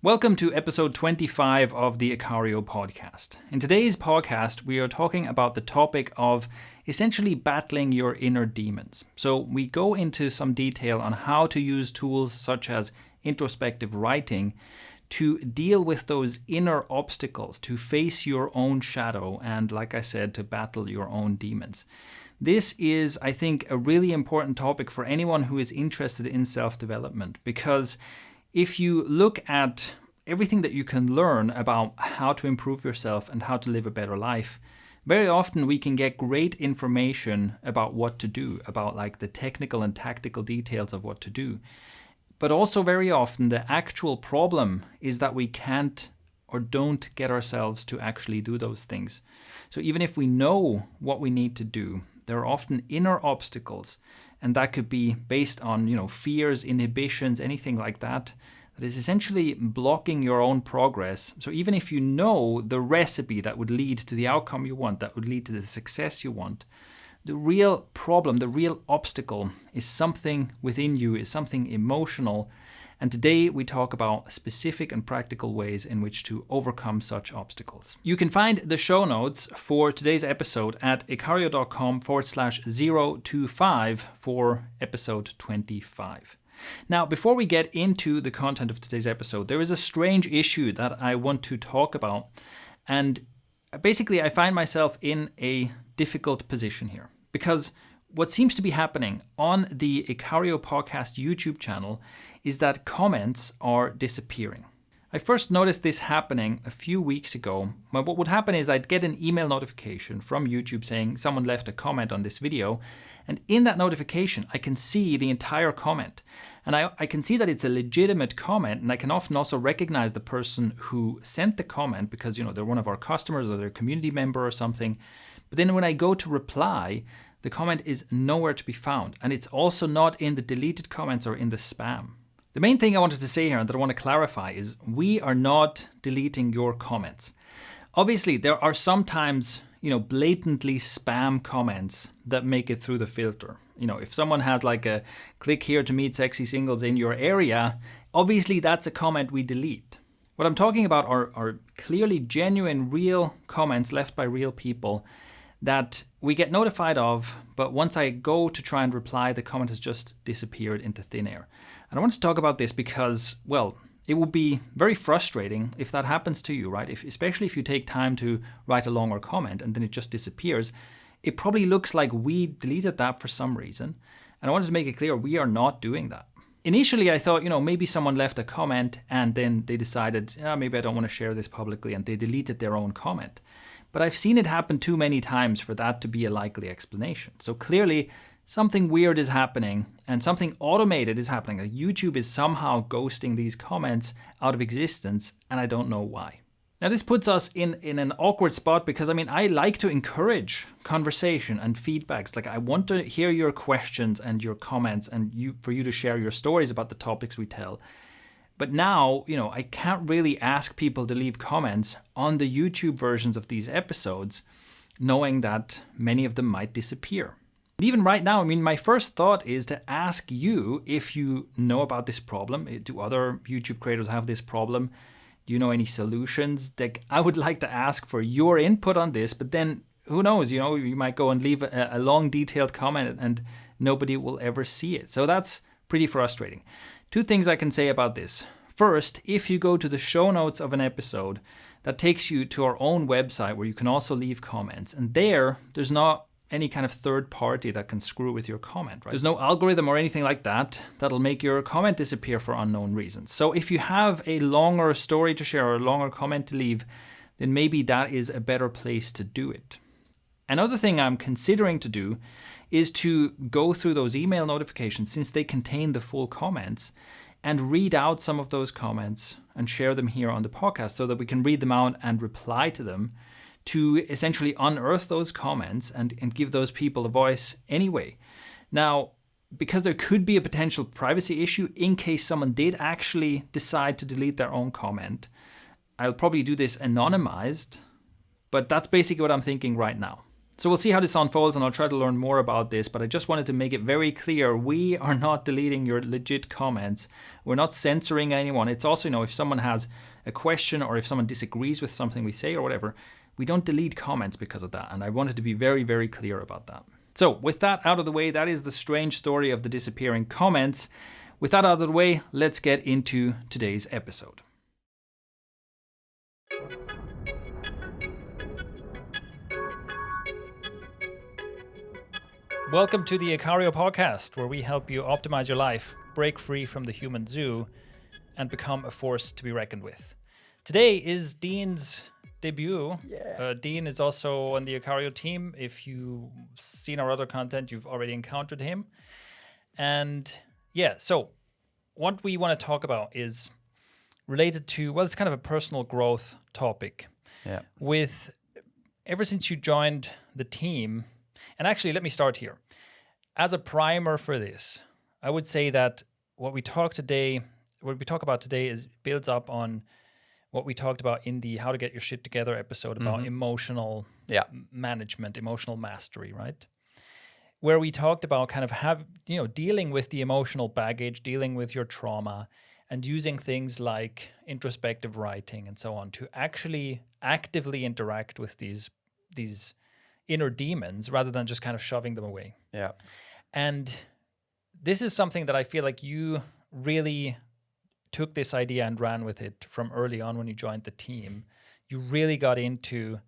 Welcome to episode 25 of the Ikario podcast. In today's podcast, we are talking about the topic of essentially battling your inner demons. So we go into some detail on how to use tools such as introspective writing to deal with those inner obstacles, to face your own shadow, and like I said, to battle your own demons. This is, I think, a really important topic for anyone who is interested in self-development, because if you look at everything that you can learn about how to improve yourself and how to live a better life, very often we can get great information about what to do, about like the technical and tactical details of what to do. But also very often the actual problem is that we can't or don't get ourselves to actually do those things. So even if we know what we need to do, there are often inner obstacles, and that could be based on, fears, inhibitions, anything like that, that is essentially blocking your own progress. So even if you know the recipe that would lead to the outcome you want, that would lead to the success you want, the real problem, the real obstacle is something within you, is something emotional. And today we talk about specific and practical ways in which to overcome such obstacles. You can find the show notes for today's episode at ikario.com/025 for episode 25. Now, before we get into the content of today's episode, there is a strange issue that I want to talk about. And basically, I find myself in a difficult position here, because what seems to be happening on the Ikario podcast YouTube channel is that comments are disappearing. I first noticed this happening a few weeks ago. Well, what would happen is I'd get an email notification from YouTube saying someone left a comment on this video, and in that notification I can see the entire comment. And I can see that it's a legitimate comment, and I can often also recognize the person who sent the comment because they're one of our customers or they're a community member or something. But then when I go to reply, the comment is nowhere to be found, and it's also not in the deleted comments or in the spam. The main thing I wanted to say here and that I want to clarify is we are not deleting your comments. Obviously, there are sometimes, blatantly spam comments that make it through the filter. If someone has like a click here to meet sexy singles in your area, obviously that's a comment we delete. What I'm talking about are clearly genuine, real comments left by real people that we get notified of, but once I go to try and reply, the comment has just disappeared into thin air. And I want to talk about this because, it would be very frustrating if that happens to you, right? Especially if you take time to write a longer comment and then it just disappears. It probably looks like we deleted that for some reason. And I wanted to make it clear we are not doing that. Initially, I thought, maybe someone left a comment and then they decided, maybe I don't want to share this publicly, and they deleted their own comment. But I've seen it happen too many times for that to be a likely explanation. So clearly, something weird is happening and something automated is happening. Like YouTube is somehow ghosting these comments out of existence, and I don't know why. Now, this puts us in an awkward spot because, I like to encourage conversation and feedbacks. Like, I want to hear your questions and your comments and for you to share your stories about the topics we tell. But now, I can't really ask people to leave comments on the YouTube versions of these episodes, knowing that many of them might disappear. Even right now, my first thought is to ask you if you know about this problem. Do other YouTube creators have this problem? Do you know any solutions? I would like to ask for your input on this, but then who knows, you might go and leave a long detailed comment and nobody will ever see it. So that's pretty frustrating. Two things I can say about this. First, if you go to the show notes of an episode, that takes you to our own website where you can also leave comments. And there's not any kind of third party that can screw with your comment, right? There's no algorithm or anything like that that'll make your comment disappear for unknown reasons. So if you have a longer story to share or a longer comment to leave, then maybe that is a better place to do it. Another thing I'm considering to do is to go through those email notifications, since they contain the full comments, and read out some of those comments and share them here on the podcast so that we can read them out and reply to them, to essentially unearth those comments and give those people a voice anyway. Now, because there could be a potential privacy issue in case someone did actually decide to delete their own comment, I'll probably do this anonymized, but that's basically what I'm thinking right now. So we'll see how this unfolds, and I'll try to learn more about this, but I just wanted to make it very clear, we are not deleting your legit comments. We're not censoring anyone. It's also, if someone has a question or if someone disagrees with something we say or whatever, we don't delete comments because of that. And I wanted to be very, very clear about that. So with that out of the way, that is the strange story of the disappearing comments. With that out of the way, let's get into today's episode. Welcome to the Ikario podcast, where we help you optimize your life, break free from the human zoo, and become a force to be reckoned with. Today is Dean's debut. Yeah. Dean is also on the Ikario team. If you've seen our other content, you've already encountered him. And so what we want to talk about is related to, it's kind of a personal growth topic. Yeah. Ever since you joined the team, and actually, let me start here. As a primer for this, I would say that what we talk about today builds up on what we talked about in the How to Get Your Shit Together episode about emotional management, emotional mastery, right? Where we talked about kind of dealing with the emotional baggage, dealing with your trauma, and using things like introspective writing and so on to actually actively interact with these inner demons rather than just kind of shoving them away. Yeah. And this is something that I feel like you really took this idea and ran with it from early on when you joined the team. You really got into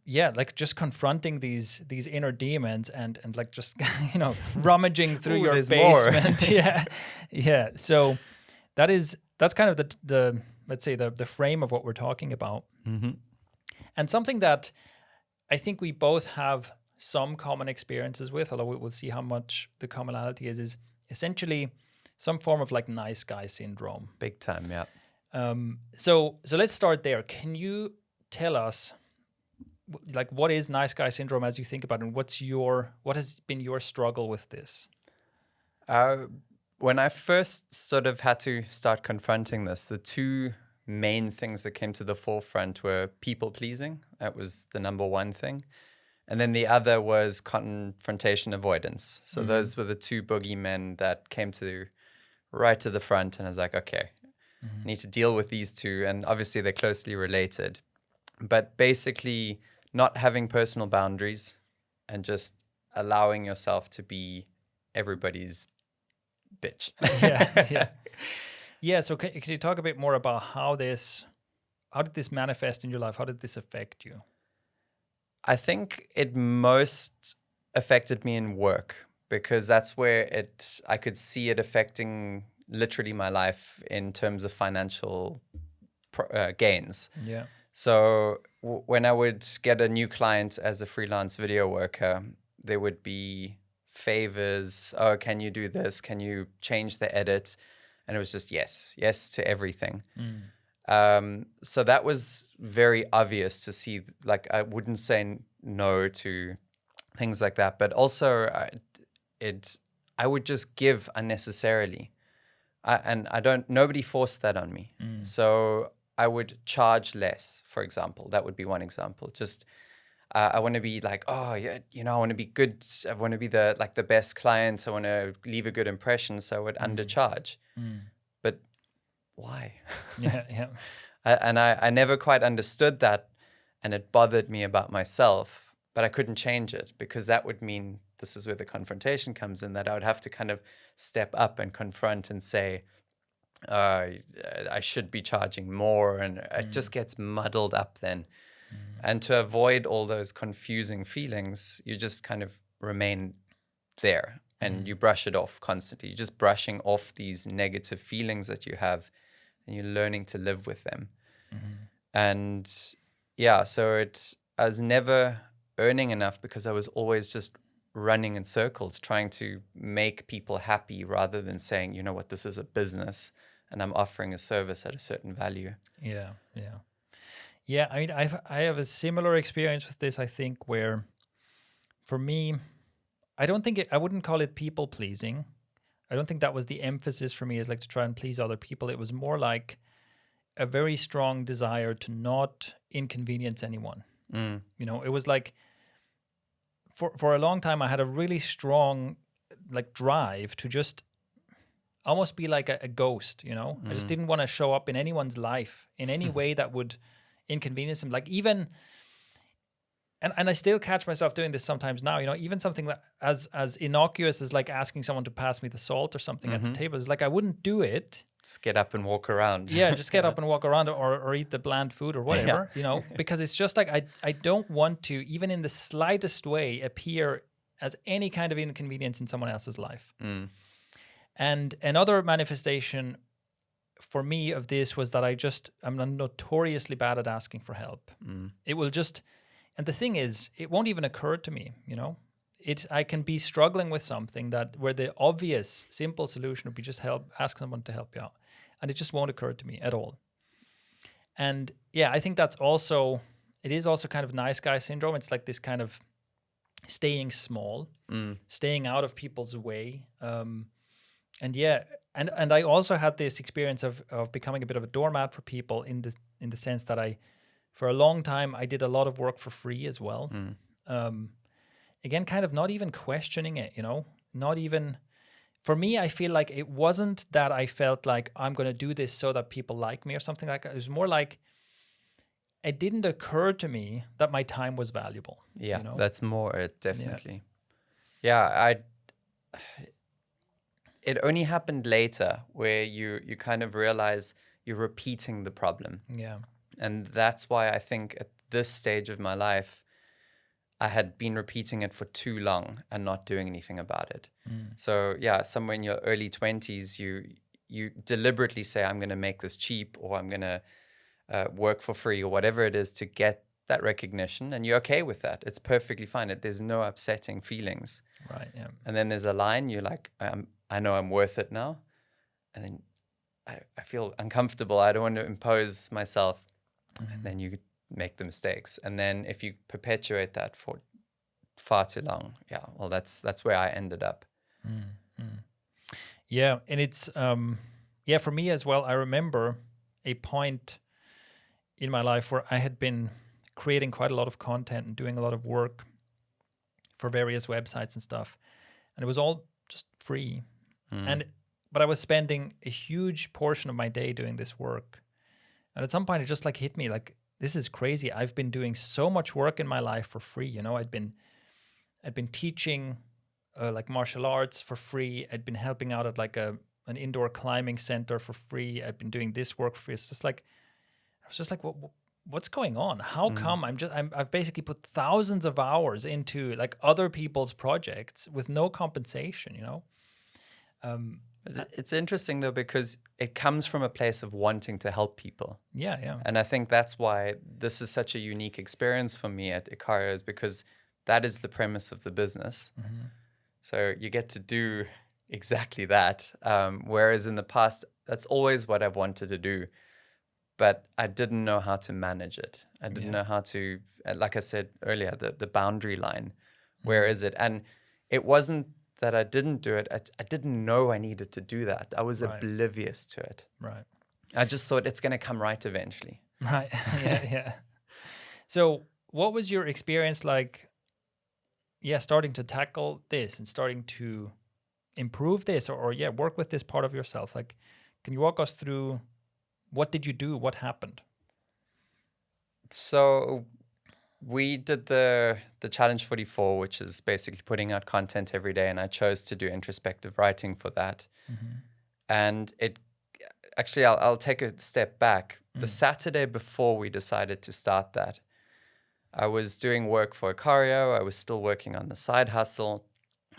just confronting these inner demons and like just rummaging through your basement. yeah. So that's kind of the let's say the frame of what we're talking about. Mm-hmm. And something that I think we both have some common experiences with, although we'll see how much the commonality is essentially some form of like nice guy syndrome. Big time, yeah. So let's start there. Can you tell us like what is nice guy syndrome as you think about it, and what has been your struggle with this? When I first sort of had to start confronting this, the two main things that came to the forefront were people pleasing. That was the number one thing. And then the other was confrontation avoidance. So those were the two boogeymen that came right to the front. And I was like, okay, I need to deal with these two. And obviously they're closely related. But basically not having personal boundaries and just allowing yourself to be everybody's bitch. Yeah, so can you talk a bit more about how did this manifest in your life? How did this affect you? I think it most affected me in work because that's where I could see it affecting literally my life in terms of financial gains. Yeah. So when I would get a new client as a freelance video worker, there would be favors. Oh, can you do this? Can you change the edit? And it was just yes to everything. So that was very obvious to see. Like I wouldn't say no to things like that, but also I would just give unnecessarily, nobody forced that on me. So I would charge less, for example. That would be one example. Just I want to be like, oh yeah, I want to be good. I want to be the best client. I want to leave a good impression. So I would undercharge. But why? Yeah. I never quite understood that, and it bothered me about myself. But I couldn't change it because that would mean this is where the confrontation comes in. That I would have to kind of step up and confront and say, I should be charging more, and it just gets muddled up then. And to avoid all those confusing feelings, you just kind of remain there and you brush it off constantly. You're just brushing off these negative feelings that you have and you're learning to live with them. And so I was never earning enough because I was always just running in circles, trying to make people happy rather than saying, you know what, this is a business and I'm offering a service at a certain value. Yeah, I mean, I have a similar experience with this, I think, where for me, I wouldn't call it people pleasing. I don't think that was the emphasis for me, is like to try and please other people. It was more like a very strong desire to not inconvenience anyone. It was like for a long time, I had a really strong like drive to just almost be like a ghost, you know? I just didn't want to show up in anyone's life in any way that would inconvenience them. Like even, and I still catch myself doing this sometimes now, you know, even something that as innocuous as like asking someone to pass me the salt or something at the table is like, I wouldn't do it. Just get up and walk around. Yeah, just get up and walk around or eat the bland food or whatever, you know, because it's just like I don't want to, even in the slightest way, appear as any kind of inconvenience in someone else's life. And another manifestation for me of this was that I'm notoriously bad at asking for help. It will just, and the thing is, it won't even occur to me, you know. I can be struggling with something where the obvious, simple solution would be just ask someone to help you out. And it just won't occur to me at all. And yeah, I think it is also kind of nice guy syndrome. It's like this kind of staying small, staying out of people's way. And yeah, and I also had this experience of becoming a bit of a doormat for people in the sense that for a long time, I did a lot of work for free as well. Again, kind of not even questioning it, you know, not even, for me, I feel like it wasn't that I felt like I'm going to do this so that people like me or something like that. It was more like it didn't occur to me that my time was valuable. Yeah, you know? that's more it, definitely. Yeah, it only happened later where you kind of realize you're repeating the problem. Yeah. And that's why I think at this stage of my life, I had been repeating it for too long and not doing anything about it. So yeah, somewhere in your early 20s, you deliberately say, I'm going to make this cheap, or I'm going to work for free, or whatever it is to get that recognition. And you're okay with that. It's perfectly fine. There's no upsetting feelings. Right, yeah. And then there's a line, you're like, I know I'm worth it now. And then I feel uncomfortable. I don't want to impose myself. And then you make the mistakes. And then if you perpetuate that for far too long, yeah, well, that's where I ended up. Yeah, and it's for me as well. I remember a point in my life where I had been creating quite a lot of content and doing a lot of work for various websites and stuff, and it was all just free. But I was spending a huge portion of my day doing this work, and at some point it just like hit me like, this is crazy. I've been doing so much work in my life for free. You know, I'd been teaching like martial arts for free. I'd been helping out at like an indoor climbing center for free. I'd been doing this work for free. It's just like, I was just like, what's going on? How come I've basically put thousands of hours into like other people's projects with no compensation, you know? It's interesting though, because it comes from a place of wanting to help people. Yeah. And I think that's why this is such a unique experience for me at Ikario, is because that is the premise of the business. So you get to do exactly that. Whereas in the past, that's always what I've wanted to do. But I didn't know how to manage it. I didn't know how to, like I said earlier, the boundary line. Where is it? And it wasn't that I didn't do it. I didn't know I needed to do that. I was oblivious to it. Right. I just thought it's going to come right eventually. Right. Yeah. So what was your experience like, starting to tackle this and starting to improve this or work with this part of yourself? Like, can you walk us through what did you do? What happened? So we did the Challenge 44, which is basically putting out content every day. And I chose to do introspective writing for that. And I'll take a step back. The Saturday before we decided to start that, I was doing work for ikario. I was still working on the side hustle.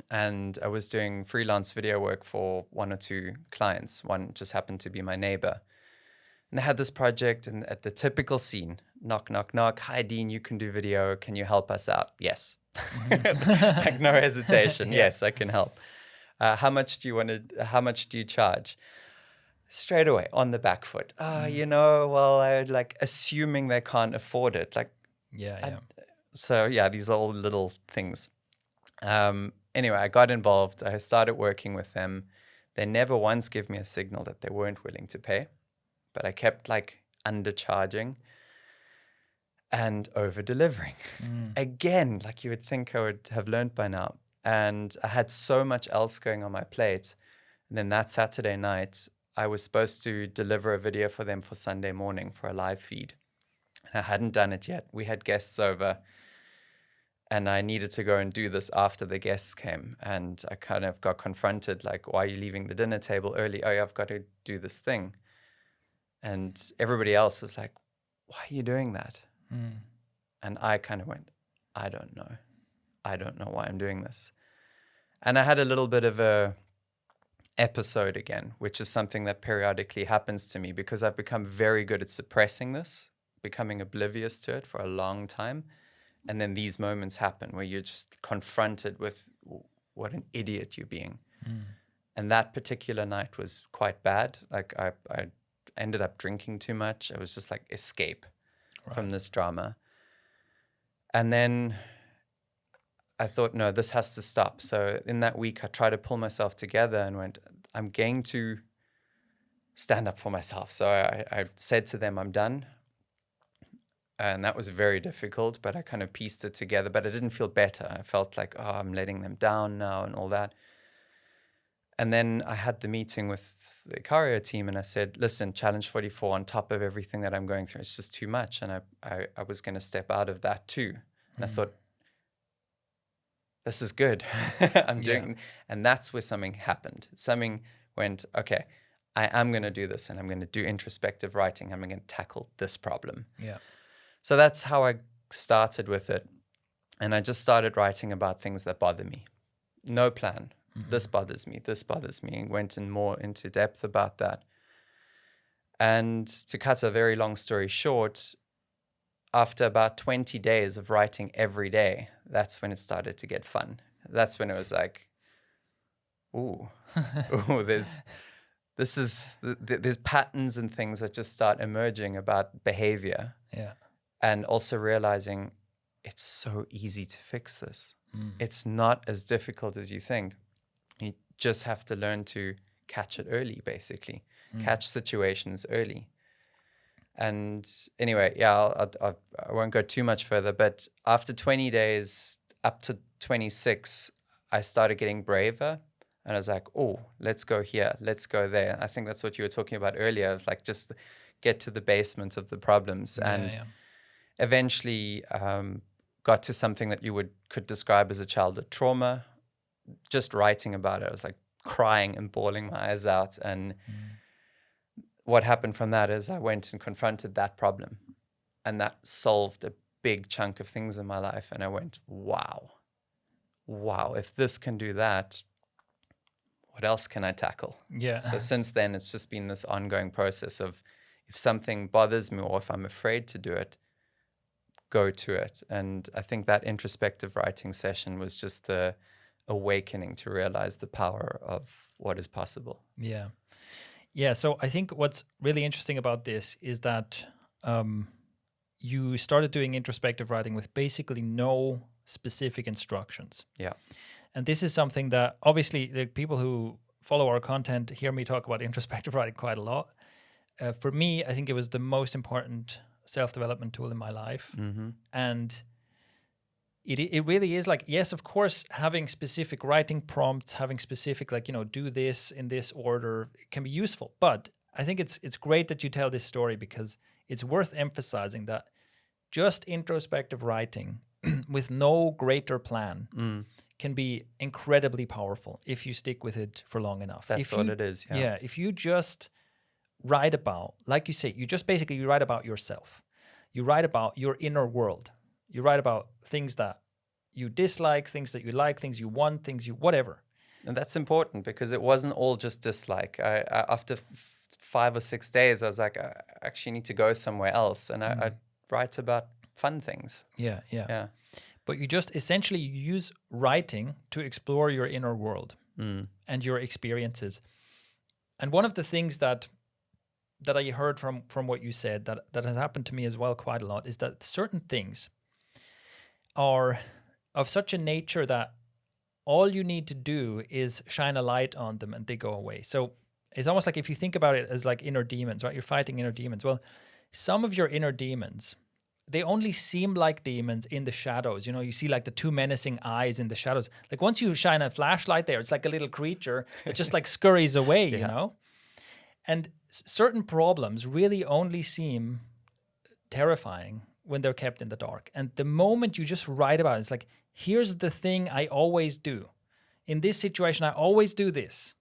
And I was doing freelance video work for one or two clients. One just happened to be my neighbor. And they had this project, and at the typical scene, knock, knock, knock. Hi, Dean, you can do video. Can you help us out? Yes. Like no hesitation. Yes, I can help. How much do you charge? Straight away on the back foot. Well, I like assuming they can't afford it. Like, so these are all little things. Anyway, I got involved. I started working with them. They never once gave me a signal that they weren't willing to pay, but I kept like undercharging. and over-delivering. Again, like you would think I would have learned by now. And I had so much else going on my plate. And then that Saturday night, I was supposed to deliver a video for them for Sunday morning for a live feed. And I hadn't done it yet. We had guests over, and I needed to go and do this after the guests came. And I kind of got confronted, like, why are you leaving the dinner table early? Oh, yeah, I've got to do this thing. And everybody else was like, why are you doing that? And I kind of went, I don't know. I don't know why I'm doing this. And I had a little bit of a episode again, which is something that periodically happens to me because I've become very good at suppressing this, becoming oblivious to it for a long time. And then these moments happen where you're just confronted with what an idiot you're being. And that particular night was quite bad. Like I ended up drinking too much. I was just like escape from this drama. And then I thought, no, this has to stop. So in that week, I tried to pull myself together and went, I'm going to stand up for myself. So I said to them, I'm done. And that was very difficult, but I kind of pieced it together. But I didn't feel better. I felt like, oh, I'm letting them down now and all that. And then I had the meeting with the ikario team and I said, listen, challenge 44 on top of everything that I'm going through, it's just too much. And I was going to step out of that too. And I thought, this is good. I'm doing, and that's where something happened. Something went, okay, I am going to do this and I'm going to do introspective writing. I'm going to tackle this problem. Yeah. So that's how I started with it. And I just started writing about things that bother me. No plan. This bothers me. This bothers me. And went in more into depth about that. And to cut a very long story short, after about 20 days of writing every day, that's when it started to get fun. That's when it was like, ooh, there's patterns and things that just start emerging about behavior. Yeah. And also realizing it's so easy to fix this. It's not as difficult as you think. You just have to learn to catch it early, basically. Catch situations early. And anyway, yeah, I won't go too much further, but after 20 days, up to 26, I started getting braver. And I was like, oh, let's go here, let's go there. I think that's what you were talking about earlier, like just get to the basement of the problems. Eventually got to something that you could describe as a childhood trauma. Just writing about it, I was like crying and bawling my eyes out. And what happened from that is I went and confronted that problem, and that solved a big chunk of things in my life. And I went, wow, if this can do that, what else can I tackle? Yeah. So since then, it's just been this ongoing process of if something bothers me or if I'm afraid to do it, go to it. And I think that introspective writing session was just the awakening to realize the power of what is possible. Yeah. Yeah. So I think what's really interesting about this is that you started doing introspective writing with basically no specific instructions. Yeah. And this is something that obviously the people who follow our content hear me talk about introspective writing quite a lot. For me, I think it was the most important self-development tool in my life. And it really is like, yes, of course, having specific writing prompts, having specific, like, do this in this order, it can be useful. But I think it's great that you tell this story because it's worth emphasizing that just introspective writing with no greater plan can be incredibly powerful if you stick with it for long enough. That's what it is. Yeah. Yeah. If you just write about, like you say, you just basically write about yourself. You write about your inner world. You write about things that you dislike, things that you like, things you want, things you whatever. And that's important because it wasn't all just dislike. I after 5 or 6 days, I was like, I actually need to go somewhere else. And I write about fun things. Yeah. But you just essentially use writing to explore your inner world and your experiences. And one of the things that I heard from what you said that has happened to me as well quite a lot is that certain things are of such a nature that all you need to do is shine a light on them and they go away. So it's almost like if you think about it as like inner demons, right? You're fighting inner demons. Well, some of your inner demons they only seem like demons in the shadows. You see like the two menacing eyes in the shadows. Like once you shine a flashlight there, it's like a little creature that just like scurries away, And certain problems really only seem terrifying when they're kept in the dark. And the moment you just write about it, it's like, here's the thing I always do. In this situation, I always do this.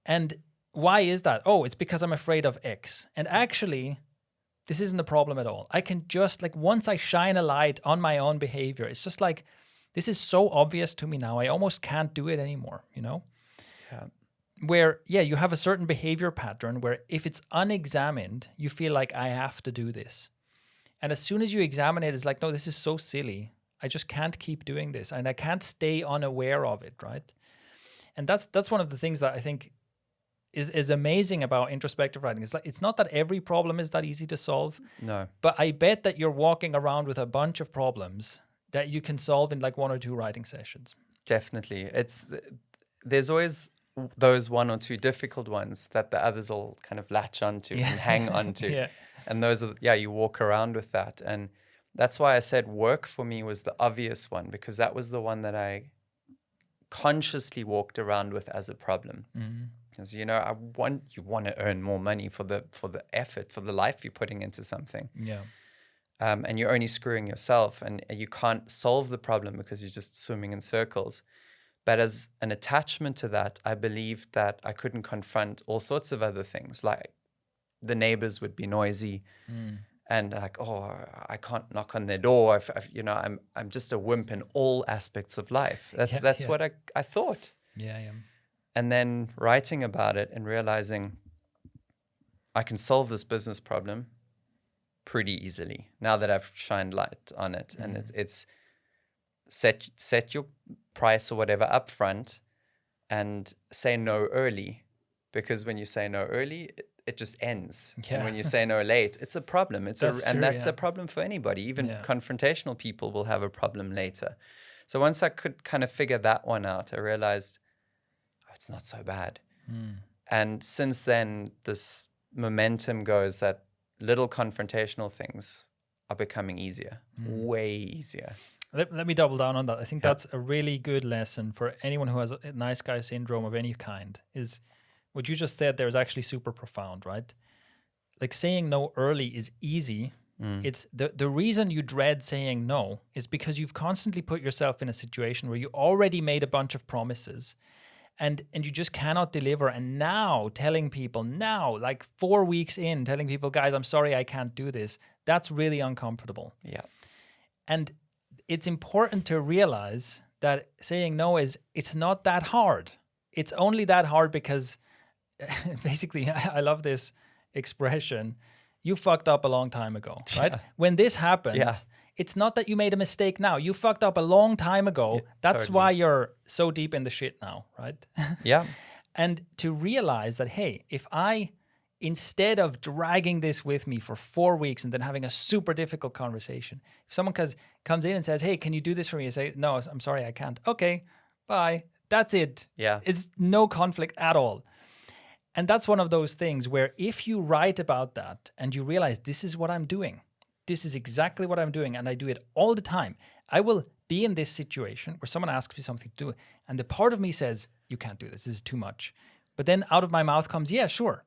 And why is that? Oh, it's because I'm afraid of X. And actually, this isn't a problem at all. I can just, like, once I shine a light on my own behavior, it's just like, this is so obvious to me now. I almost can't do it anymore, Yeah. Where, you have a certain behavior pattern where if it's unexamined, you feel like I have to do this. And as soon as you examine it, it's like, no, this is so silly. I just can't keep doing this. And I can't stay unaware of it, right? And that's one of the things that I think is amazing about introspective writing. It's like, it's not that every problem is that easy to solve. No. But I bet that you're walking around with a bunch of problems that you can solve in like 1 or 2 writing sessions. Definitely. There's always those 1 or 2 difficult ones that the others all kind of latch onto and hang onto. And those are, you walk around with that. And that's why I said work for me was the obvious one, because that was the one that I consciously walked around with as a problem. Because, you want to earn more money for the effort, for the life you're putting into something. And you're only screwing yourself, and you can't solve the problem because you're just swimming in circles. But as an attachment to that, I believed that I couldn't confront all sorts of other things, like the neighbors would be noisy, and like, oh, I can't knock on their door. I'm just a wimp in all aspects of life. That's what I thought. And then writing about it and realizing I can solve this business problem pretty easily now that I've shined light on it. And it's set your price or whatever up front and say no early, because when you say no early, it just ends. And when you say no late, it's a problem. That's a problem for anybody. Even confrontational people will have a problem later. So once I could kind of figure that one out, I realized it's not so bad. And since then, this momentum goes that little confrontational things are becoming easier, way easier. Let me double down on that. I think that's a really good lesson for anyone who has a nice guy syndrome of any kind. Is what you just said there is actually super profound, right? Like saying no early is easy. It's the reason you dread saying no is because you've constantly put yourself in a situation where you already made a bunch of promises and you just cannot deliver. And now telling people like 4 weeks in, telling people, guys, I'm sorry, I can't do this. That's really uncomfortable. And it's important to realize that saying no it's not that hard. It's only that hard because basically, I love this expression, you fucked up a long time ago, right? When this happens, it's not that you made a mistake now. You fucked up a long time ago. That's totally why you're so deep in the shit now, right? And to realize that, hey, if I, instead of dragging this with me for 4 weeks and then having a super difficult conversation, if someone comes in and says, hey, can you do this for me? I say, no, I'm sorry, I can't. Okay, bye. That's it. It's no conflict at all. And that's one of those things where if you write about that and you realize this is what I'm doing, this is exactly what I'm doing, and I do it all the time, I will be in this situation where someone asks me something to do, and the part of me says, you can't do this is too much. But then out of my mouth comes, yeah, sure.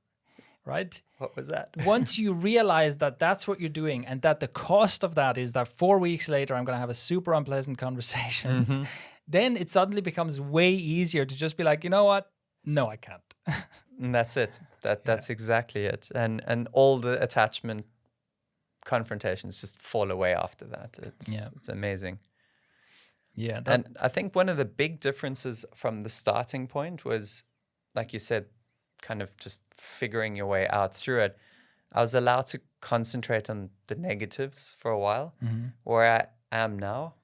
Right? What was that? Once you realize that that's what you're doing and that the cost of that is that 4 weeks later, I'm going to have a super unpleasant conversation, then it suddenly becomes way easier to just be like, you know what? No, I can't. And that's it. That's exactly it. And all the attachment confrontations just fall away after that. It's amazing. And I think one of the big differences from the starting point was, like you said, kind of just figuring your way out through it. I was allowed to concentrate on the negatives for a while. Where I am now,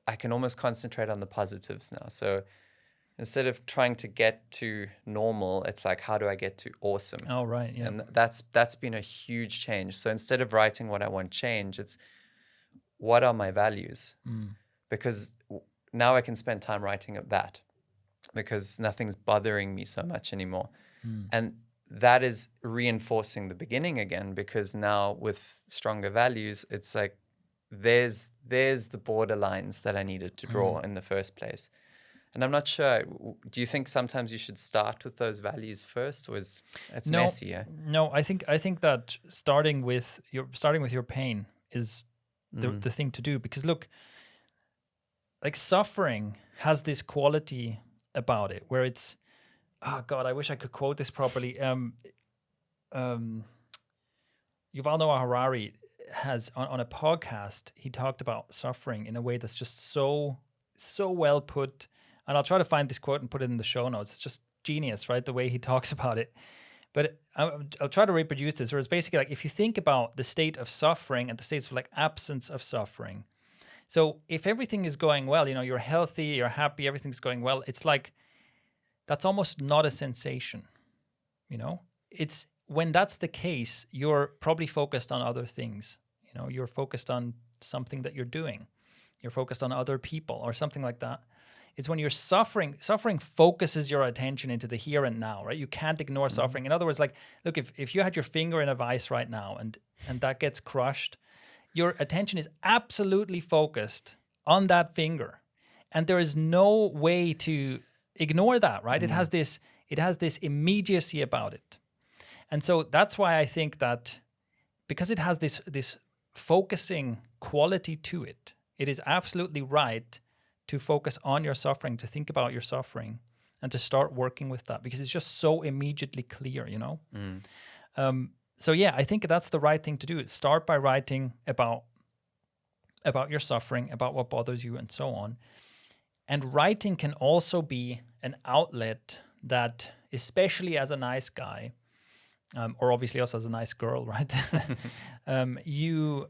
I can almost concentrate on the positives now. So instead of trying to get to normal, it's like, how do I get to awesome? Oh, right. Yeah. And that's been a huge change. So instead of writing what I want change, it's what are my values? Because now I can spend time writing of that because nothing's bothering me so much anymore. And that is reinforcing the beginning again, because now with stronger values, it's like there's the borderlines that I needed to draw in the first place. And I'm not sure, do you think sometimes you should start with those values first, or it's messier? No, I think that starting with your pain is the thing to do, because look, like suffering has this quality about it where it's, oh God, I wish I could quote this properly. Yuval Noah Harari has on a podcast, he talked about suffering in a way that's just so well put. And I'll try to find this quote and put it in the show notes. It's just genius, right? The way he talks about it. But I'll try to reproduce this. Where it's basically like, if you think about the state of suffering and the states of like absence of suffering. So if everything is going well, you know, you're healthy, you're happy, everything's going well, it's like, that's almost not a sensation, you know? It's when that's the case, you're probably focused on other things. You know, you're focused on something that you're doing. You're focused on other people or something like that. It's when you're suffering focuses your attention into the here and now, right? You can't ignore suffering. In other words, like, look, if you had your finger in a vice right now and that gets crushed, your attention is absolutely focused on that finger. And there is no way to ignore that, right? It has this immediacy about it. And so that's why I think that because it has this focusing quality to it, it is absolutely right to focus on your suffering, to think about your suffering, and to start working with that, because it's just so immediately clear, you know? So yeah, I think that's the right thing to do. Start by writing about your suffering, about what bothers you, and so on. And writing can also be an outlet that, especially as a nice guy, or obviously also as a nice girl, right? You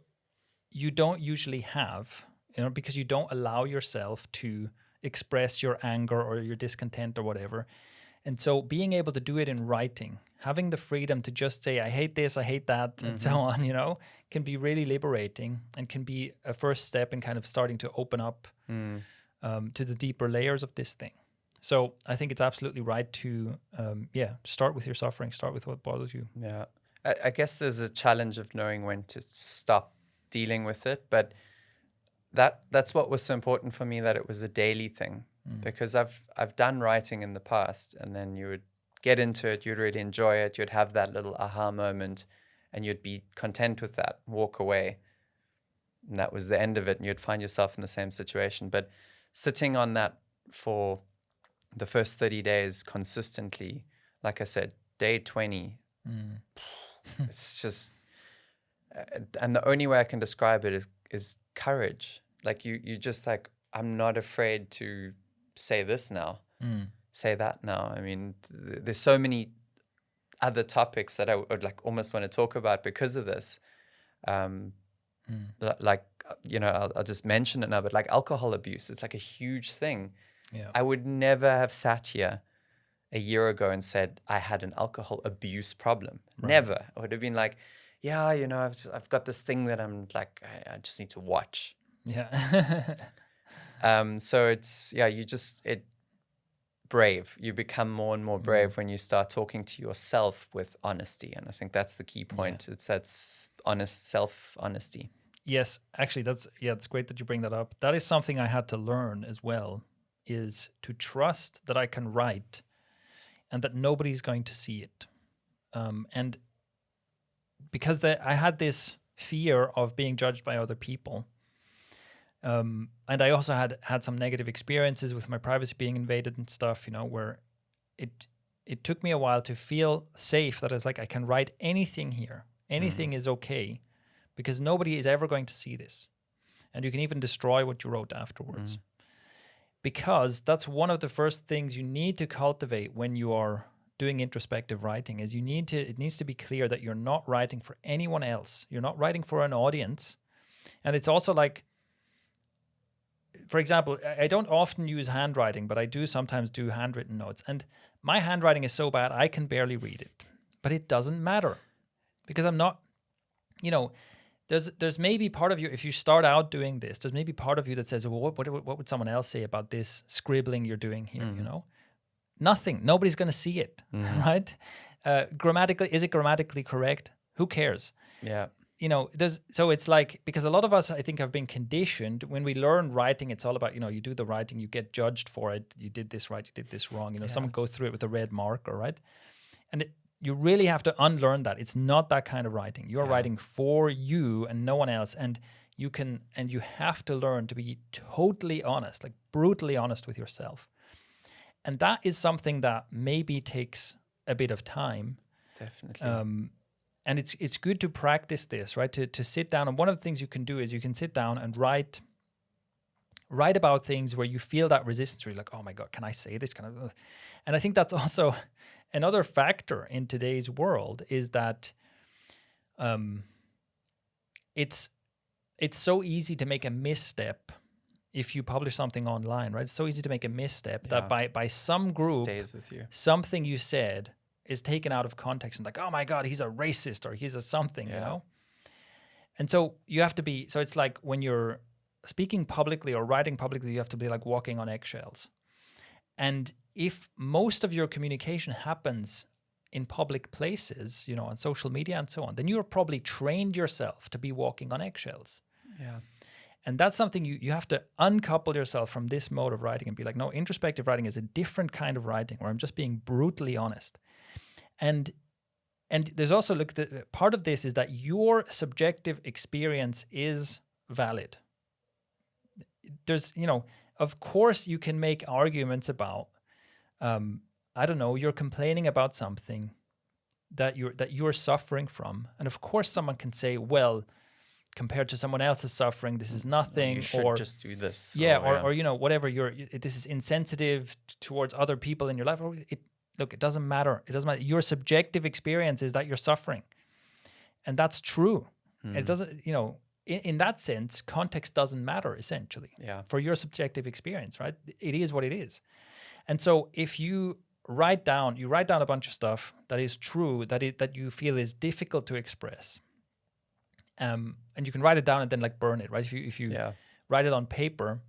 don't usually have, you know, because you don't allow yourself to express your anger or your discontent or whatever. And so being able to do it in writing, having the freedom to just say, I hate this, I hate that, and so on, you know, can be really liberating and can be a first step in kind of starting to open up to the deeper layers of this thing. So I think it's absolutely right to, start with your suffering, start with what bothers you. Yeah. I guess there's a challenge of knowing when to stop dealing with it, but that's what was so important for me, that it was a daily thing, because I've done writing in the past, and then you would get into it, you'd really enjoy it, you'd have that little aha moment, and you'd be content with that, walk away, and that was the end of it, and you'd find yourself in the same situation. But sitting on that for the first 30 days consistently, like I said, day 20, it's just, and the only way I can describe it is courage. Like you just like, I'm not afraid to say this now, say that now. I mean, there's so many other topics that I would like almost want to talk about because of this. Like, you know, I'll just mention it now, but like alcohol abuse, it's like a huge thing. Yeah. I would never have sat here a year ago and said I had an alcohol abuse problem. Right. Never. I would have been like, yeah, you know, I've got this thing that I'm like, I just need to watch. Yeah. So it's, yeah, brave. You become more and more brave when you start talking to yourself with honesty. And I think that's the key point. Yeah. It's self-honesty. Yes, actually, it's great that you bring that up. That is something I had to learn as well, is to trust that I can write and that nobody's going to see it. And because I had this fear of being judged by other people. And I also had some negative experiences with my privacy being invaded and stuff, you know, where it took me a while to feel safe, that it's like I can write anything here. Anything is okay, because nobody is ever going to see this. And you can even destroy what you wrote afterwards. Because that's one of the first things you need to cultivate when you are doing introspective writing, is it needs to be clear that you're not writing for anyone else. You're not writing for an audience. And it's also like, for example, I don't often use handwriting, but I do sometimes do handwritten notes. And my handwriting is so bad, I can barely read it. But it doesn't matter, because I'm not, you know, there's maybe part of you, if you start out doing this, there's maybe part of you that says, well, what would someone else say about this scribbling you're doing here, you know? Nothing. Nobody's going to see it, right? Grammatically, is it grammatically correct? Who cares? Yeah. So it's like, because a lot of us, I think, have been conditioned when we learn writing. It's all about, you do the writing, you get judged for it. You did this right, you did this wrong. Someone goes through it with a red marker, right? And you really have to unlearn that. It's not that kind of writing. You're writing for you and no one else. And you have to learn to be totally honest, like brutally honest with yourself. And that is something that maybe takes a bit of time. Definitely. And it's good to practice this, right? To sit down. And one of the things you can do is you can sit down and write about things where you feel that resistance. Where you're like, oh my God, can I say this? And I think that's also another factor in today's world, is that it's so easy to make a misstep if you publish something online, right? It's so easy to make a misstep that by some group, stays with you. Something you said is taken out of context and like, oh my God, he's a racist or he's a something, And so you have to be, so it's like when you're speaking publicly or writing publicly, you have to be like walking on eggshells. And if most of your communication happens in public places, on social media and so on, then you're probably trained yourself to be walking on eggshells. Yeah. And that's something you have to uncouple yourself from this mode of writing and be like, no, introspective writing is a different kind of writing where I'm just being brutally honest. And there's also, part of this is that your subjective experience is valid. There's, of course you can make arguments about, I don't know, you're complaining about something that you're suffering from. And of course someone can say, well, compared to someone else's suffering, this is nothing. You should just do this. Or whatever, this is insensitive towards other people in your life. Look, it doesn't matter. It doesn't matter. Your subjective experience is that you're suffering. And that's true. It doesn't, in that sense, context doesn't matter, essentially, for your subjective experience, right? It is what it is. And so if you write down a bunch of stuff that is true, that you feel is difficult to express, and you can write it down and then like burn it, right? If you write it on paper,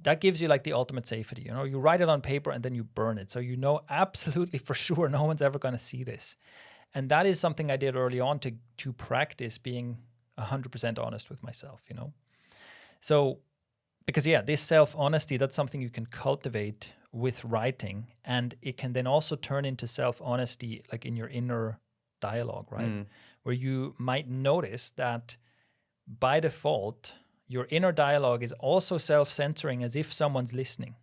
that gives you like the ultimate safety. You write it on paper and then you burn it. So absolutely for sure no one's ever going to see this. And that is something I did early on to practice being 100% honest with myself, So, because this self-honesty, that's something you can cultivate with writing, and it can then also turn into self-honesty like in your inner dialogue, right? Where you might notice that by default, your inner dialogue is also self-censoring as if someone's listening.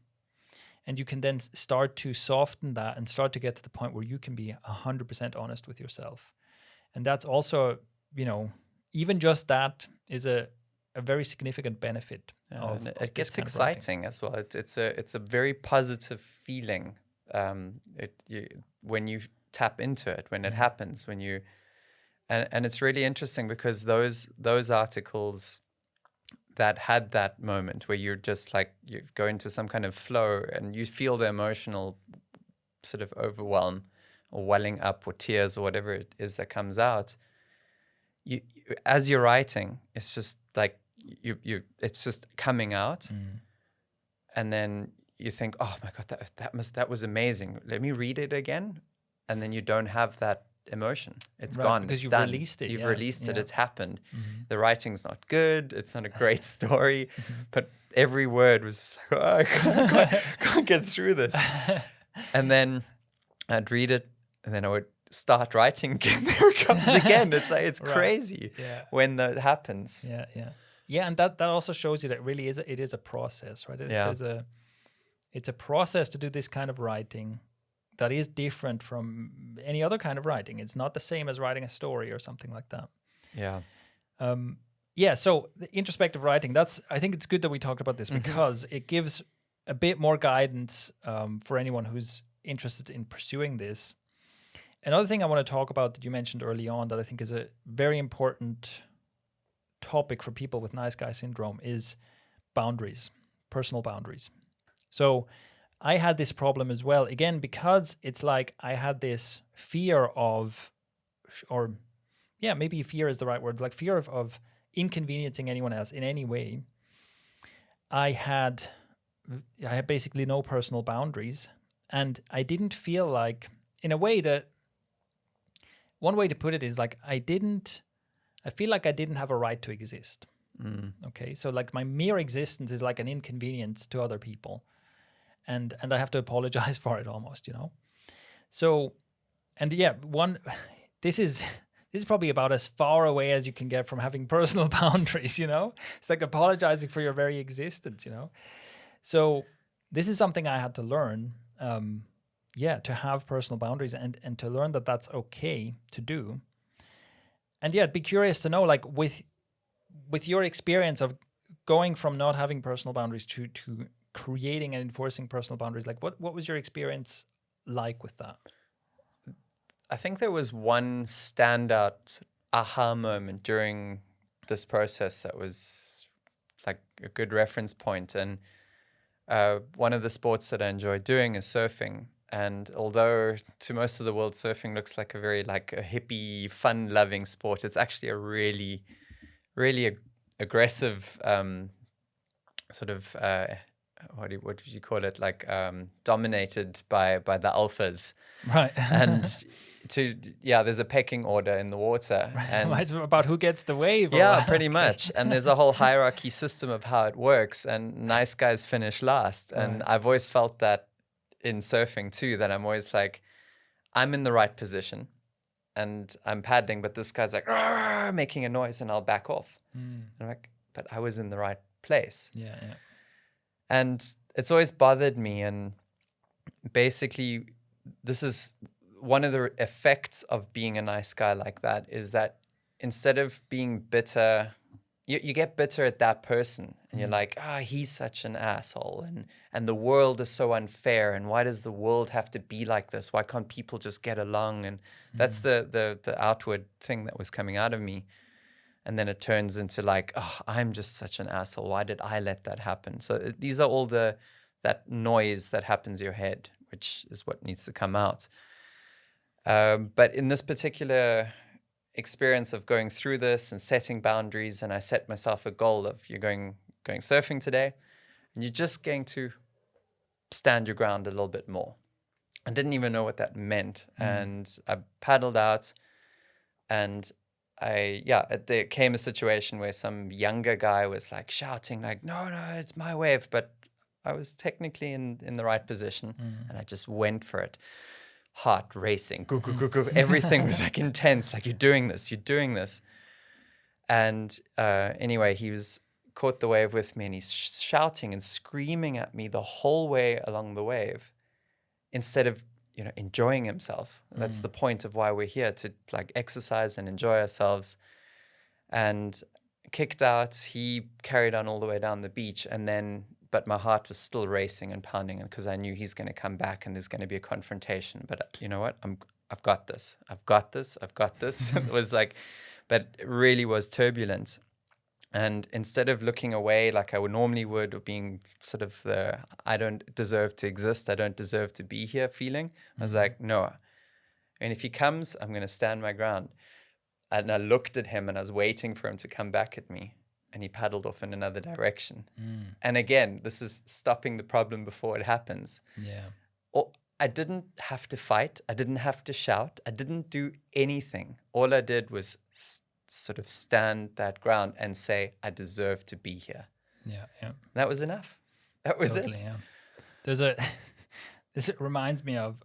And you can then start to soften that and start to get to the point where you can be 100% honest with yourself. And that's also, even just that is a very significant benefit. And it gets exciting as well. It's a very positive feeling when you tap into it, when it happens, and it's really interesting because those articles that had that moment where you're just like, you go into some kind of flow and you feel the emotional sort of overwhelm or welling up or tears or whatever it is that comes out. You as you're writing, it's just like it's just coming out, and then you think, oh my God, that was amazing. Let me read it again, and then you don't have that emotion. It's gone. Because you've done. released it. You've released it. It's happened. The writing's not good. It's not a great story, but every word was just like, oh, I can't get through this. And then I'd read it, and then I would start writing again. There it comes again. It's like, it's crazy when that happens. Yeah, and that also shows you that really it is a process, right? It's a process to do this kind of writing that is different from any other kind of writing. It's not the same as writing a story or something like that. So the introspective writing, I think it's good that we talked about this because it gives a bit more guidance for anyone who's interested in pursuing this. Another thing I want to talk about that you mentioned early on that I think is a very important topic for people with nice guy syndrome is boundaries, personal boundaries. So I had this problem as well, again, because it's like I had this fear of, or maybe fear is the right word, like fear of inconveniencing anyone else in any way. I had basically no personal boundaries, and I didn't feel like, in a way, that one way to put it is like I feel like I didn't have a right to exist. Okay, so like my mere existence is like an inconvenience to other people, and I have to apologize for it almost, you know. So, and yeah, this is probably about as far away as you can get from having personal boundaries, you know. It's like apologizing for your very existence, you know. So this is something I had to learn, to have personal boundaries and to learn that that's okay to do. And yeah, I'd be curious to know, like with your experience of going from not having personal boundaries to creating and enforcing personal boundaries, like what was your experience like with that? I think there was one standout aha moment during this process that was like a good reference point. And one of the sports that I enjoy doing is surfing. And although to most of the world, surfing looks like a very like a hippie, fun-loving sport, it's actually a really, really aggressive sort of what would you call it? Like dominated by the alphas, right? And there's a pecking order in the water, and it's about who gets the wave. Yeah, pretty much. And there's a whole hierarchy system of how it works, and nice guys finish last. And I've always felt that in surfing too, that I'm always like, I'm in the right position and I'm paddling, but this guy's like making a noise and I'll back off. And I'm like, but I was in the right place. Yeah. And it's always bothered me. And basically, this is one of the effects of being a nice guy like that, is that instead of being bitter, you get bitter at that person. And you're like, he's such an asshole. And the world is so unfair. And why does the world have to be like this? Why can't people just get along? And that's the outward thing that was coming out of me. And then it turns into like, I'm just such an asshole. Why did I let that happen? So these are all that noise that happens in your head, which is what needs to come out. But in this particular experience of going through this and setting boundaries, and I set myself a goal of you're going surfing today, and you're just going to stand your ground a little bit more. I didn't even know what that meant. And I paddled out, and there came a situation where some younger guy was like shouting like, no, it's my wave. But I was technically in the right position, and I just went for it. Heart racing, everything was like intense, like you're doing this. And anyway, he was caught the wave with me, and he's shouting and screaming at me the whole way along the wave, instead of enjoying himself. That's the point of why we're here, to like exercise and enjoy ourselves. And kicked out, he carried on all the way down the beach, but my heart was still racing and pounding, because I knew he's going to come back and there's going to be a confrontation. But you know what? I've got this. It was like, but it really was turbulent. And instead of looking away like I would normally would, or being sort of the I don't deserve to exist, I don't deserve to be here feeling, I was like, no. And if he comes, I'm going to stand my ground. And I looked at him and I was waiting for him to come back at me. And he paddled off in another direction. And again, this is stopping the problem before it happens. Yeah. Or I didn't have to fight. I didn't have to shout. I didn't do anything. All I did was sort of stand that ground and say, I deserve to be here. Yeah. That was enough. That was totally, it. Yeah. This reminds me of,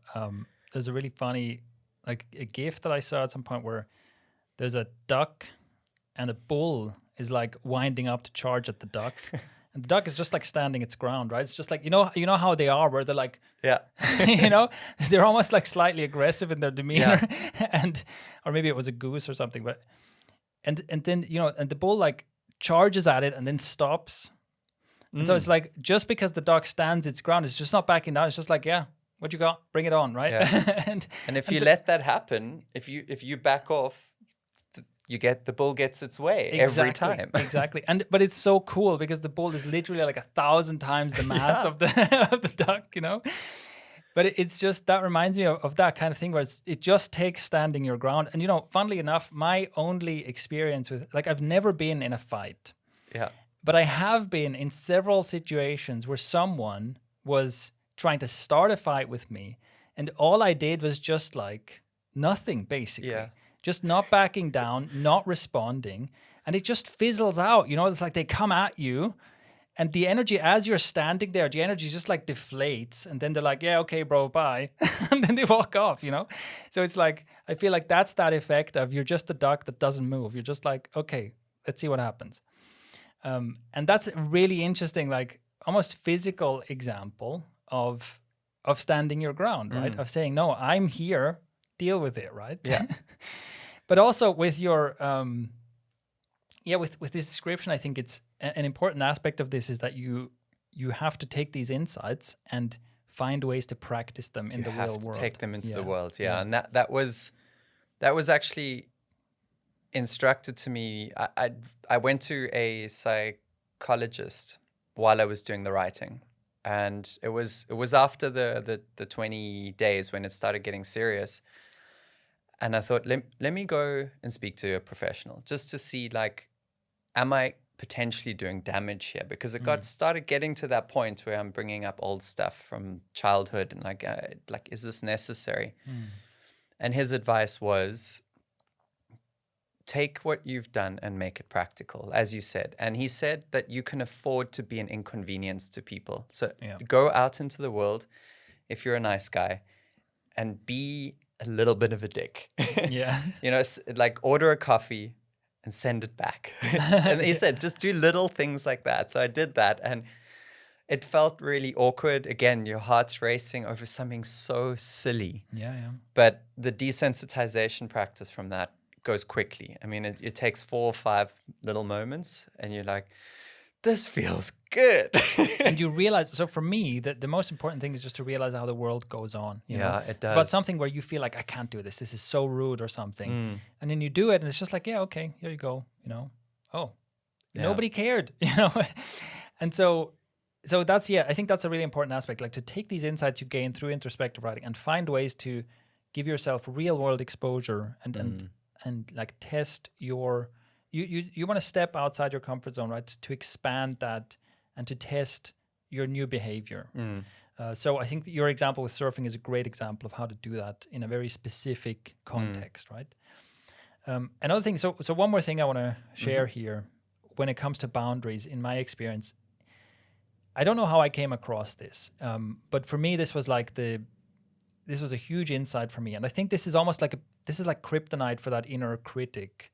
there's a really funny, like a GIF that I saw at some point where there's a duck and a bull is like winding up to charge at the duck. And the duck is just like standing its ground, right? It's just like, you know how they are, where they're like, yeah, they're almost like slightly aggressive in their demeanor. Yeah. Or maybe it was a goose or something, but, and then, and the bull like charges at it and then stops. And so it's like, just because the duck stands its ground, it's just not backing down. It's just like, yeah, what you got? Bring it on, right? Yeah. and if you let that happen, if you back off, the bull gets its way every time. Exactly. But it's so cool because the bull is literally like 1,000 times the mass of the duck, But it's just, that reminds me of that kind of thing where it just takes standing your ground. And, funnily enough, my only experience with, like, I've never been in a fight. Yeah. But I have been in several situations where someone was trying to start a fight with me. And all I did was just like nothing, basically. Yeah. just not backing down, not responding, and it just fizzles out. It's like they come at you, and the energy as you're standing there, the energy just like deflates, and then they're like, yeah, okay, bro, bye. And then they walk off, So it's like, I feel like that's that effect of you're just a duck that doesn't move. You're just like, okay, let's see what happens. And that's a really interesting, like almost physical example of standing your ground, right? Of saying, no, I'm here, deal with it, right? Yeah. But also with your, with this description, I think it's an important aspect of this is that you have to take these insights and find ways to practice them in the real world. Take them into the world, and that was actually instructed to me. I went to a psychologist while I was doing the writing, and it was after the 20 days when it started getting serious. And I thought, let me go and speak to a professional just to see, like, am I potentially doing damage here? Because it started getting to that point where I'm bringing up old stuff from childhood and like, is this necessary? And his advice was, take what you've done and make it practical, as you said. And he said that you can afford to be an inconvenience to people. So go out into the world, if you're a nice guy, and be a little bit of a dick. Yeah. Like order a coffee and send it back. And he said, just do little things like that. So I did that, and it felt really awkward. Again, your heart's racing over something so silly. Yeah. But the desensitization practice from that goes quickly. I mean, it takes 4 or 5 little moments, and you're like, this feels good. And you realize, so for me, the most important thing is just to realize how the world goes on. It does. It's about something where you feel like, I can't do this. This is so rude or something. And then you do it, and it's just like, yeah, okay, here you go. Nobody cared, And so that's, I think that's a really important aspect, like to take these insights you gain through introspective writing and find ways to give yourself real world exposure and like test your, you want to step outside your comfort zone, right? To expand that and to test your new behavior. So I think that your example with surfing is a great example of how to do that in a very specific context, right? Another thing, so one more thing I want to share here when it comes to boundaries, in my experience, I don't know how I came across this, but for me, this was a huge insight for me. And I think this is almost like kryptonite for that inner critic,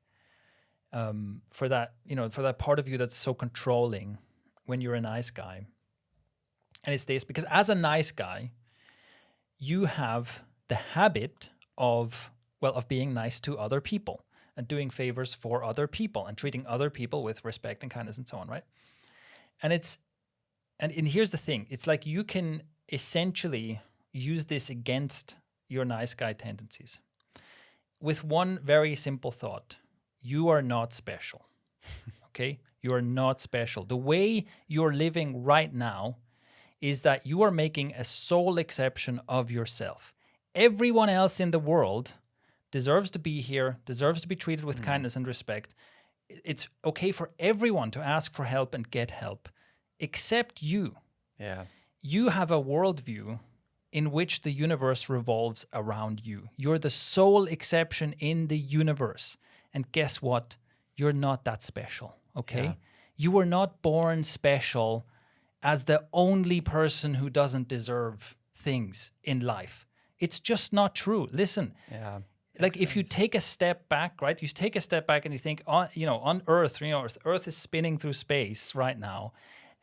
for that part of you that's so controlling when you're a nice guy. And it's this, because as a nice guy, you have the habit of being nice to other people and doing favors for other people and treating other people with respect and kindness and so on, right? And here's the thing. It's like you can essentially use this against your nice guy tendencies with one very simple thought. You are not special, okay? You are not special. The way you're living right now is that you are making a sole exception of yourself. Everyone else in the world deserves to be here, deserves to be treated with kindness and respect. It's okay for everyone to ask for help and get help, except you. Yeah. You have a worldview in which the universe revolves around you. You're the sole exception in the universe. And guess what? You're not that special, okay? Yeah. You were not born special as the only person who doesn't deserve things in life. It's just not true. Listen, like if you take a step back, right? You take a step back and you think, on Earth, Earth is spinning through space right now,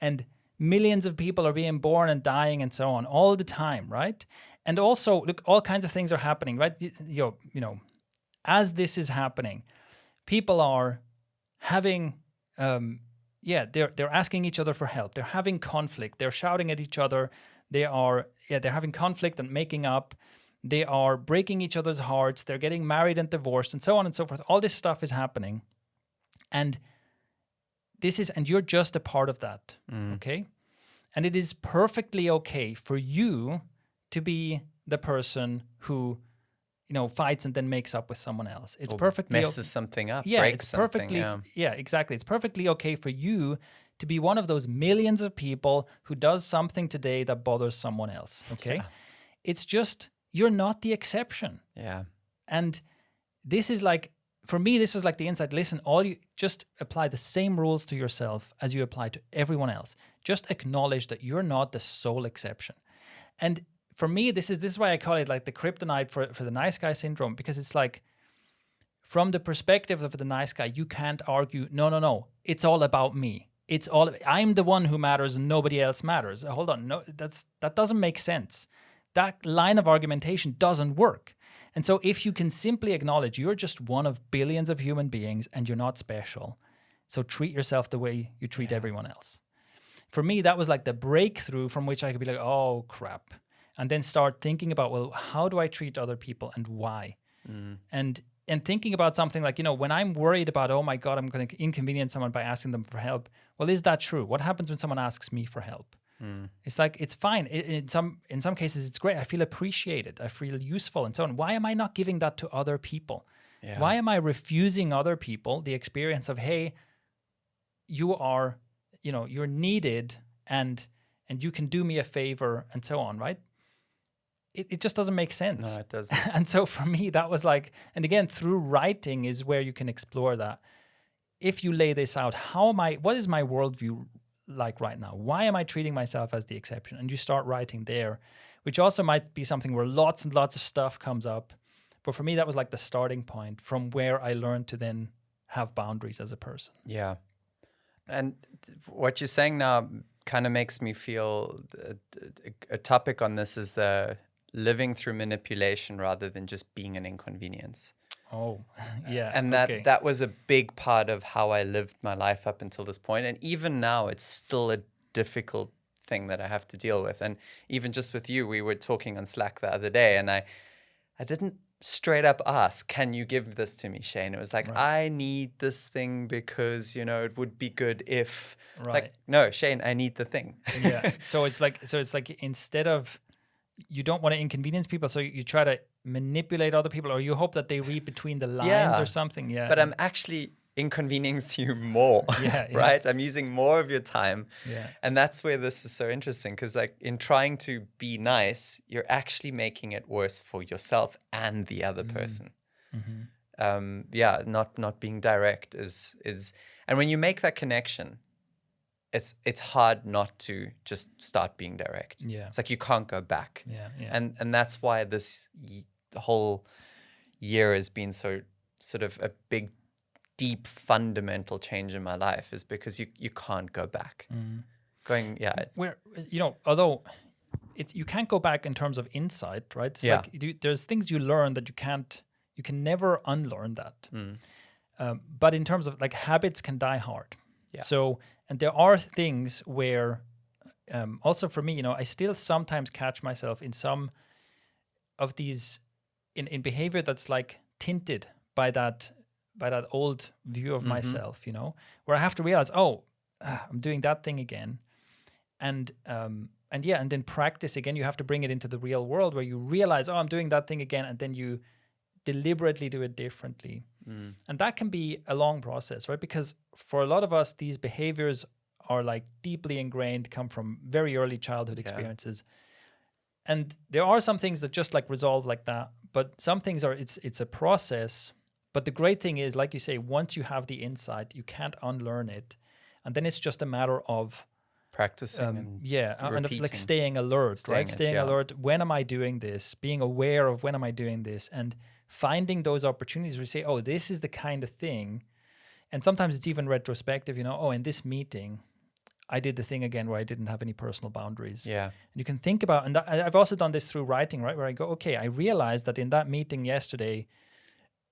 and millions of people are being born and dying and so on all the time, right? And also, look, all kinds of things are happening, right? As this is happening, people are having, they're asking each other for help. They're having conflict. They're shouting at each other. They're having conflict and making up. They are breaking each other's hearts. They're getting married and divorced and so on and so forth. All this stuff is happening. And you're just a part of that, okay? And it is perfectly okay for you to be the person who, fights and then makes up with someone else. It's perfectly messes something up, yeah, breaks it's perfectly, something. Yeah, exactly. It's perfectly okay for you to be one of those millions of people who does something today that bothers someone else, okay? Yeah. It's just, you're not the exception. Yeah. And this is like, for me, this was like the insight. Listen, all you just apply the same rules to yourself as you apply to everyone else. Just acknowledge that you're not the sole exception. And for me, this is why I call it like the kryptonite for the nice guy syndrome, because it's like, from the perspective of the nice guy, you can't argue, no, it's all about me. I'm the one who matters and nobody else matters. Hold on, no, that doesn't make sense. That line of argumentation doesn't work. And so if you can simply acknowledge you're just one of billions of human beings and you're not special, so treat yourself the way you treat everyone else. For me, that was like the breakthrough from which I could be like, oh crap. And then start thinking about, well, how do I treat other people and why? And thinking about something like, when I'm worried about, oh my God, I'm going to inconvenience someone by asking them for help. Well, is that true? What happens when someone asks me for help? It's like, it's fine. In some cases, it's great. I feel appreciated. I feel useful and so on. Why am I not giving that to other people? Yeah. Why am I refusing other people the experience of, hey, you are, you're needed and you can do me a favor and so on, right? It just doesn't make sense. No, it doesn't. And so for me, that was like, and again, through writing is where you can explore that. If you lay this out, what is my worldview like right now? Why am I treating myself as the exception? And you start writing there, which also might be something where lots and lots of stuff comes up. But for me, that was like the starting point from where I learned to then have boundaries as a person. Yeah. And what you're saying now kind of makes me feel a topic on this is the living through manipulation rather than just being an inconvenience. Oh, yeah. And that was a big part of how I lived my life up until this point. And even now, it's still a difficult thing that I have to deal with. And even just with you, we were talking on Slack the other day, and I didn't straight up ask, can you give this to me, Shane? It was like, right. I need this thing because, it would be good if, like, no, Shane, I need the thing. Yeah. So it's like instead of, you don't want to inconvenience people, so you try to manipulate other people, or you hope that they read between the lines or something. Yeah. But I'm actually inconveniencing you more, right? I'm using more of your time. Yeah. And that's where this is so interesting, because like in trying to be nice, you're actually making it worse for yourself and the other person. Not being direct is, and when you make that connection, it's hard not to just start being direct. Yeah. It's like you can't go back. Yeah. And that's why this whole year has been so sort of a big, deep, fundamental change in my life, is because you can't go back. Where, although you can't go back in terms of insight, right? It's like there's things you learn that you can never unlearn that. But in terms of like habits can die hard. Yeah. So, and there are things where, also for me, I still sometimes catch myself in some of these, in behavior that's like tinted by that old view of myself, where I have to realize, I'm doing that thing again. And then practice again. You have to bring it into the real world where you realize, I'm doing that thing again. And then you deliberately do it differently. And that can be a long process, right? Because for a lot of us, these behaviors are like deeply ingrained, come from very early childhood experiences. And there are some things that just like resolve like that, but some things it's a process. But the great thing is, like you say, once you have the insight, you can't unlearn it. And then it's just a matter of practicing and of like staying alert, right? Staying alert. When am I doing this? Being aware of when am I doing this? And finding those opportunities where you say, this is the kind of thing. And sometimes it's even retrospective, in this meeting, I did the thing again where I didn't have any personal boundaries. Yeah. And you can think about, and I've also done this through writing, right? Where I go, okay, I realized that in that meeting yesterday,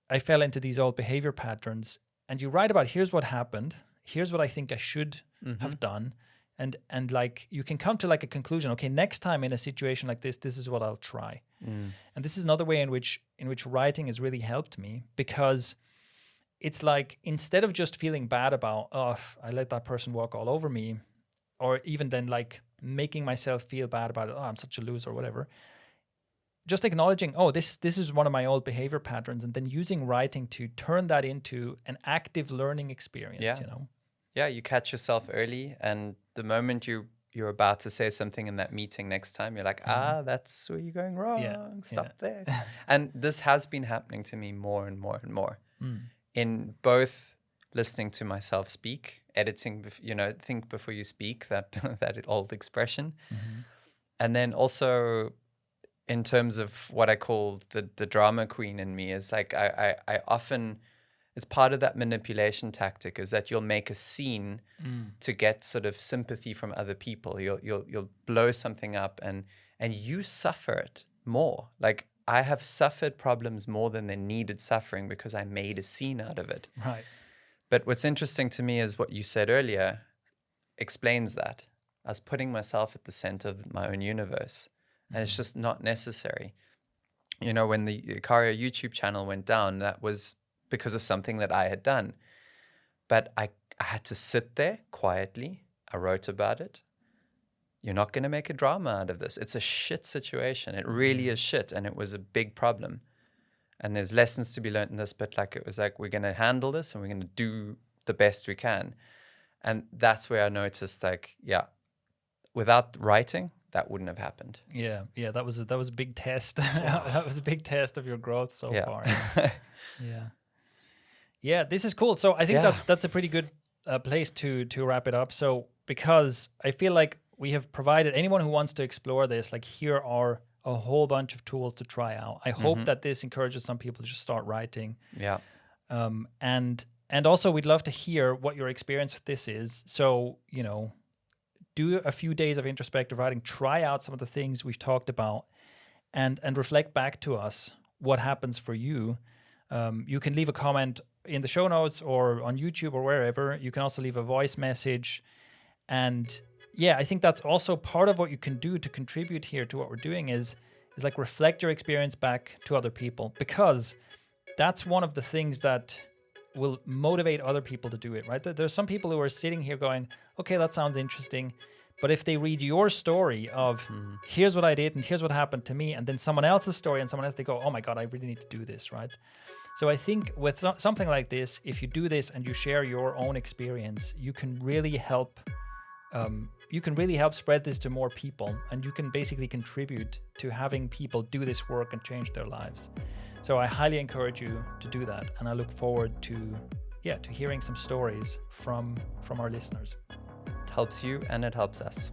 I fell into these old behavior patterns. And you write about, here's what happened. Here's what I think I should have done. And like, you can come to like a conclusion. Okay, next time in a situation like this is what I'll try. And this is another way in which writing has really helped me, because it's like, instead of just feeling bad about, I let that person walk all over me, or even then like making myself feel bad about it, I'm such a loser or whatever, just acknowledging, this is one of my old behavior patterns, and then using writing to turn that into an active learning experience, Yeah, you catch yourself early, and the moment you you're about to say something in that meeting next time, you're like, that's where you're going wrong. Yeah. Stop there. And this has been happening to me more and more and more Mm. in both listening to myself speak, editing, think before you speak, that old expression. Mm-hmm. And then also in terms of what I call the drama queen in me is like, I often, it's part of that manipulation tactic is that you'll make a scene to get sort of sympathy from other people. You'll blow something up and you suffer it more. Like I have suffered problems more than they needed suffering because I made a scene out of it. Right. But what's interesting to me is what you said earlier explains that. I was putting myself at the center of my own universe, and it's just not necessary. When the Ikario YouTube channel went down, that was because of something that I had done. But I had to sit there quietly. I wrote about it. You're not going to make a drama out of this. It's a shit situation. It really is shit, and it was a big problem. And there's lessons to be learned in this, but it was like, we're going to handle this and we're going to do the best we can. And that's where I noticed without writing, that wouldn't have happened. Yeah. That was a big test. That was a big test of your growth so far. Yeah, this is cool. So I think that's a pretty good place to wrap it up. So because I feel like we have provided anyone who wants to explore this, like here are a whole bunch of tools to try out. I hope that this encourages some people to just start writing. Yeah. And also we'd love to hear what your experience with this is. So, do a few days of introspective writing, try out some of the things we've talked about and reflect back to us what happens for you. You can leave a comment in the show notes or on YouTube or wherever. You can also leave a voice message. And I think that's also part of what you can do to contribute here to what we're doing is like reflect your experience back to other people, because that's one of the things that will motivate other people to do it, right? There's some people who are sitting here going, okay, that sounds interesting. But if they read your story of here's what I did and here's what happened to me, and then someone else's story and someone else, they go, oh my God, I really need to do this, right? So I think with something like this, if you do this and you share your own experience, you can really help spread this to more people, and you can basically contribute to having people do this work and change their lives. So I highly encourage you to do that, and I look forward to hearing some stories from our listeners. It helps you and it helps us.